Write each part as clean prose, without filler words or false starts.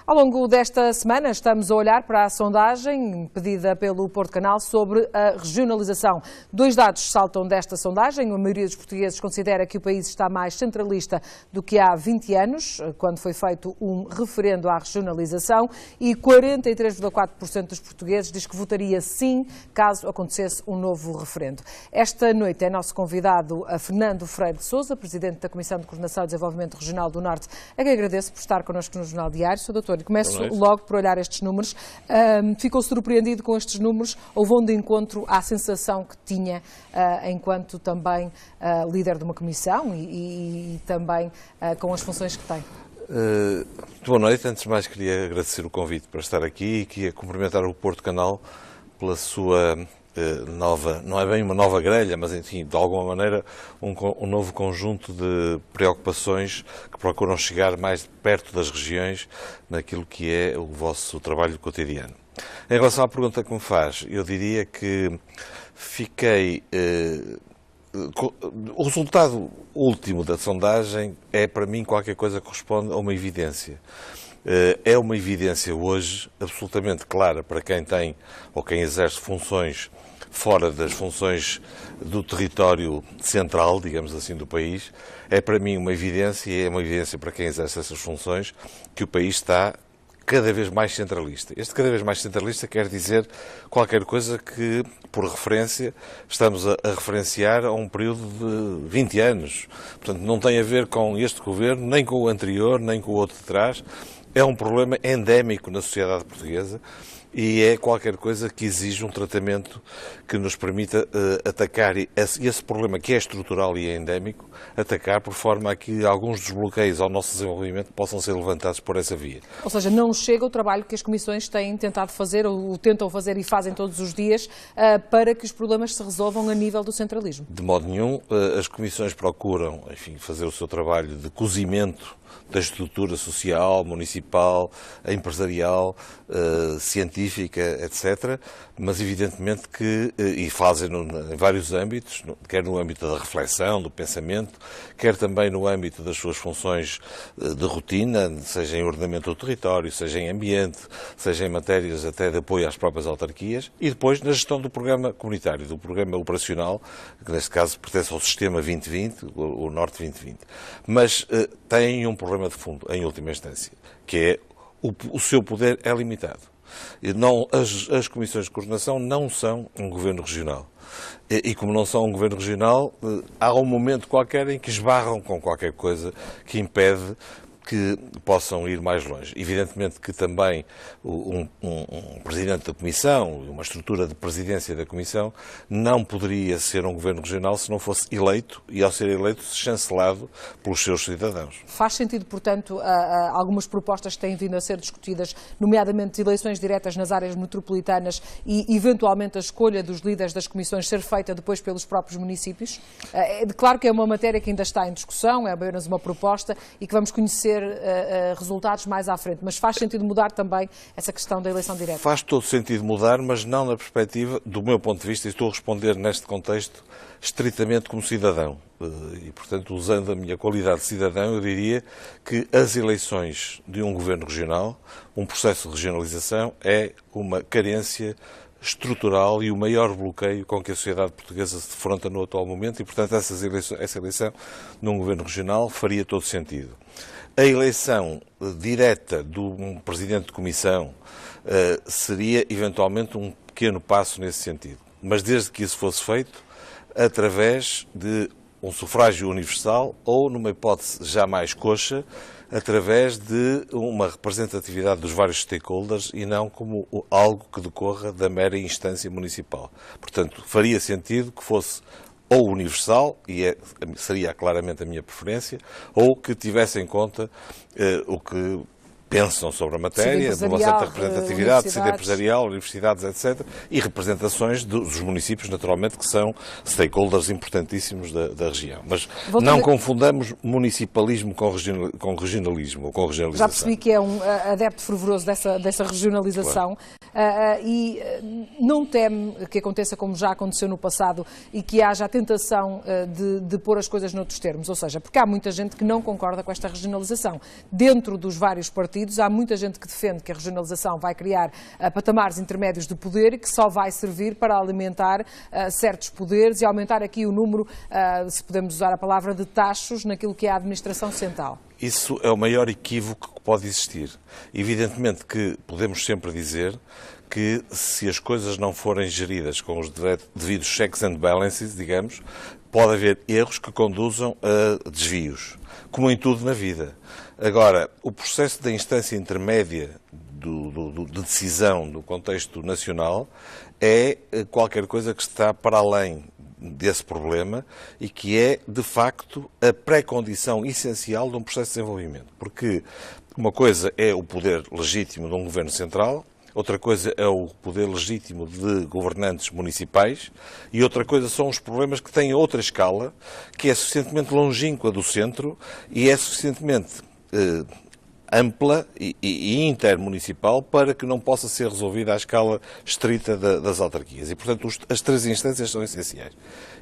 Ao longo desta semana estamos a olhar para a sondagem pedida pelo Porto Canal sobre a regionalização. Dois dados saltam desta sondagem. A maioria dos portugueses considera que o país está mais centralista do que há 20 anos, quando foi feito um referendo à regionalização, e 43,4% dos portugueses diz que votaria sim caso acontecesse um novo referendo. Esta noite é nosso convidado a Fernando Freire de Sousa, Presidente da Comissão de Coordenação e Desenvolvimento Regional do Norte, a quem agradeço por estar connosco no Jornal Diário. Sr. Doutor, começo logo por olhar estes números. Ficou surpreendido com estes números ou vão de encontro à sensação que tinha enquanto também líder de uma comissão e também com as funções que tem? Boa noite. Antes de mais, queria agradecer o convite para estar aqui e queria cumprimentar o Porto Canal pela sua nova, não é bem uma nova grelha, mas enfim, de alguma maneira, um novo conjunto de preocupações que procuram chegar mais perto das regiões naquilo que é o vosso trabalho cotidiano. Em relação à pergunta que me faz, eu diria que fiquei... O resultado último da sondagem é, para mim, qualquer coisa que corresponde a uma evidência. É uma evidência hoje absolutamente clara para quem tem ou quem exerce funções fora das funções do território central, digamos assim, do país. É para mim uma evidência, e é uma evidência para quem exerce essas funções, que o país está cada vez mais centralista. Este cada vez mais centralista quer dizer qualquer coisa que, por referência, estamos a referenciar a um período de 20 anos. Portanto, não tem a ver com este governo, nem com o anterior, nem com o outro de trás. É um problema endémico na sociedade portuguesa e é qualquer coisa que exige um tratamento que nos permita atacar esse problema que é estrutural e é endémico, atacar por forma a que alguns dos bloqueios ao nosso desenvolvimento possam ser levantados por essa via. Ou seja, não chega o trabalho que as comissões têm tentado fazer, ou tentam fazer e fazem todos os dias, para que os problemas se resolvam a nível do centralismo? De modo nenhum. As comissões procuram, enfim, fazer o seu trabalho de cozimento da estrutura social, municipal, empresarial, científica, etc., mas evidentemente que, e fazem-no em vários âmbitos, quer no âmbito da reflexão, do pensamento, quer também no âmbito das suas funções de rotina, seja em ordenamento do território, seja em ambiente, seja em matérias até de apoio às próprias autarquias, e depois na gestão do programa comunitário, do programa operacional, que neste caso pertence ao Sistema 2020, o Norte 2020. Mas tem um problema de fundo, em última instância, que é o seu poder é limitado. As comissões de coordenação não são um governo regional. E como não são um governo regional, há um momento qualquer em que esbarram com qualquer coisa que impede que possam ir mais longe. Evidentemente que também um presidente da Comissão, uma estrutura de presidência da Comissão, não poderia ser um governo regional se não fosse eleito e, ao ser eleito, chancelado pelos seus cidadãos. Faz sentido, portanto, algumas propostas que têm vindo a ser discutidas, nomeadamente eleições diretas nas áreas metropolitanas e, eventualmente, a escolha dos líderes das comissões ser feita depois pelos próprios municípios? Claro que é uma matéria que ainda está em discussão, é apenas uma proposta e que vamos conhecer resultados mais à frente, mas faz sentido mudar também essa questão da eleição direta? Faz todo sentido mudar, mas não na perspectiva, do meu ponto de vista, e estou a responder neste contexto estritamente como cidadão. E, portanto, usando a minha qualidade de cidadão, eu diria que as eleições de um governo regional, um processo de regionalização, é uma carência estrutural e o maior bloqueio com que a sociedade portuguesa se defronta no atual momento e, portanto, essa eleição num governo regional faria todo sentido. A eleição direta de um presidente de comissão seria, eventualmente, um pequeno passo nesse sentido. Mas desde que isso fosse feito, através de um sufrágio universal ou, numa hipótese já mais coxa, através de uma representatividade dos vários stakeholders e não como algo que decorra da mera instância municipal. Portanto, faria sentido que fosse ou universal, e seria claramente a minha preferência, ou que tivesse em conta o que pensam sobre a matéria, uma certa representatividade, tecido empresarial, universidades, etc., e representações dos municípios, naturalmente, que são stakeholders importantíssimos da região. Mas não confundamos municipalismo com regionalismo, ou com regionalização. Já percebi que é um adepto fervoroso dessa regionalização. Claro. E não teme que aconteça como já aconteceu no passado e que haja a tentação de pôr as coisas noutros termos, ou seja, porque há muita gente que não concorda com esta regionalização. Dentro dos vários partidos partidos. Há muita gente que defende que a regionalização vai criar patamares intermédios de poder e que só vai servir para alimentar certos poderes e aumentar aqui o número, se podemos usar a palavra, de tachos naquilo que é a administração central. Isso é o maior equívoco que pode existir. Evidentemente que podemos sempre dizer que se as coisas não forem geridas com os devidos checks and balances, digamos, pode haver erros que conduzam a desvios, como em tudo na vida. Agora, o processo da instância intermédia de decisão do contexto nacional é qualquer coisa que está para além desse problema e que é, de facto, a pré-condição essencial de um processo de desenvolvimento. Porque uma coisa é o poder legítimo de um governo central, outra coisa é o poder legítimo de governantes municipais e outra coisa são os problemas que têm outra escala, que é suficientemente longínqua do centro e é suficientemente ampla e intermunicipal para que não possa ser resolvida à escala estrita das autarquias. E, portanto, as três instâncias são essenciais.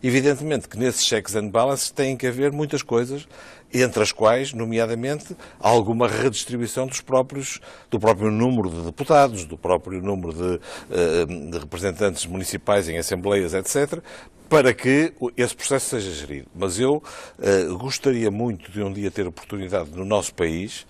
Evidentemente que nesses checks and balances têm que haver muitas coisas, entre as quais, nomeadamente, alguma redistribuição do próprio número de deputados, do próprio número de representantes municipais em assembleias, etc., para que esse processo seja gerido. Mas eu gostaria muito de um dia ter oportunidade no nosso país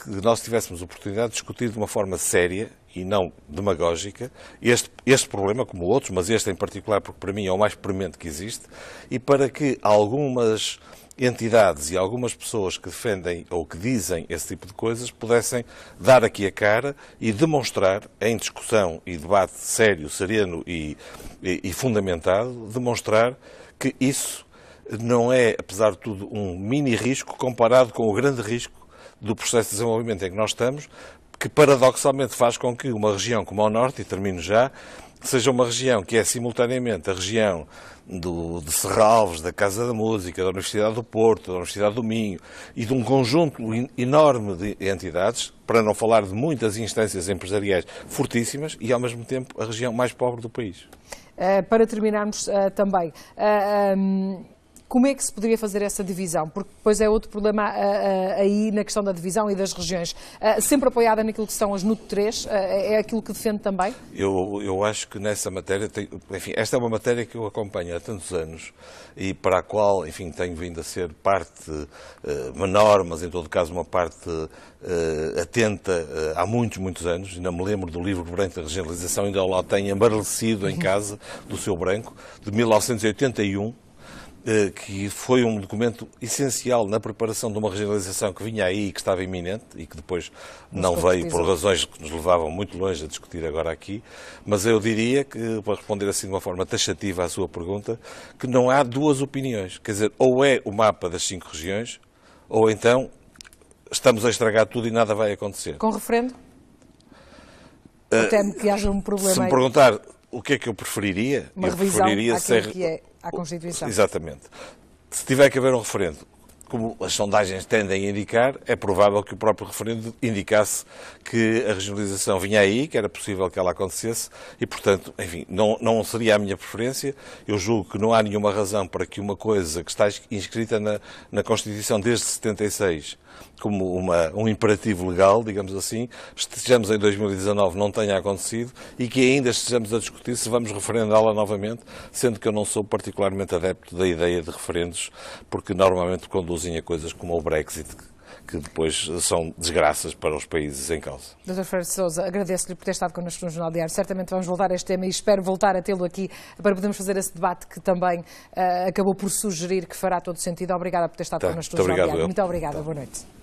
que nós tivéssemos oportunidade de discutir de uma forma séria e não demagógica este problema, como outros, mas este em particular, porque para mim é o mais premente que existe, e para que algumas entidades e algumas pessoas que defendem ou que dizem esse tipo de coisas pudessem dar aqui a cara e demonstrar, em discussão e debate sério, sereno e fundamentado, demonstrar que isso não é, apesar de tudo, um mini risco comparado com o grande risco do processo de desenvolvimento em que nós estamos, que paradoxalmente faz com que uma região como o Norte, e termino já, seja uma região que é simultaneamente a região de Serralves, da Casa da Música, da Universidade do Porto, da Universidade do Minho e de um conjunto enorme de entidades, para não falar de muitas instâncias empresariais fortíssimas e, ao mesmo tempo, a região mais pobre do país. Para terminarmos também, como é que se poderia fazer essa divisão? Porque depois é outro problema aí na questão da divisão e das regiões. Sempre apoiada naquilo que são as NUT 3, é aquilo que defende também? Eu acho que nessa matéria, enfim, esta é uma matéria que eu acompanho há tantos anos e para a qual, enfim, tenho vindo a ser parte menor, mas em todo caso uma parte atenta há muitos, muitos anos. Ainda me lembro do livro branco da regionalização, ainda lá tenho embaralecido em casa do seu branco, de 1981, que foi um documento essencial na preparação de uma regionalização que vinha aí e que estava iminente e que depois não veio por razões que nos levavam muito longe a discutir agora aqui, mas eu diria que, para responder assim de uma forma taxativa à sua pergunta, que não há duas opiniões, quer dizer, ou é o mapa das 5 regiões, ou então estamos a estragar tudo e nada vai acontecer. Com referendo? Temo que haja um problema. Se me perguntar o que é que eu preferiria, uma revisão àquilo que é a Constituição. Exatamente. Se tiver que haver um referendo, como as sondagens tendem a indicar, é provável que o próprio referendo indicasse que a regionalização vinha aí, que era possível que ela acontecesse e, portanto, enfim, não seria a minha preferência. Eu julgo que não há nenhuma razão para que uma coisa que está inscrita na Constituição desde 76 como um imperativo legal, digamos assim, estejamos em 2019, não tenha acontecido e que ainda estejamos a discutir se vamos referendá-la novamente, sendo que eu não sou particularmente adepto da ideia de referendos, porque normalmente conduzem a coisas como o Brexit, que depois são desgraças para os países em causa. Dr. Freire de Sousa, agradeço-lhe por ter estado connosco no Jornal Diário. Certamente vamos voltar a este tema e espero voltar a tê-lo aqui para podermos fazer esse debate que também acabou por sugerir que fará todo sentido. Obrigada por ter estado connosco no Jornal Diário. Muito obrigada. Boa noite.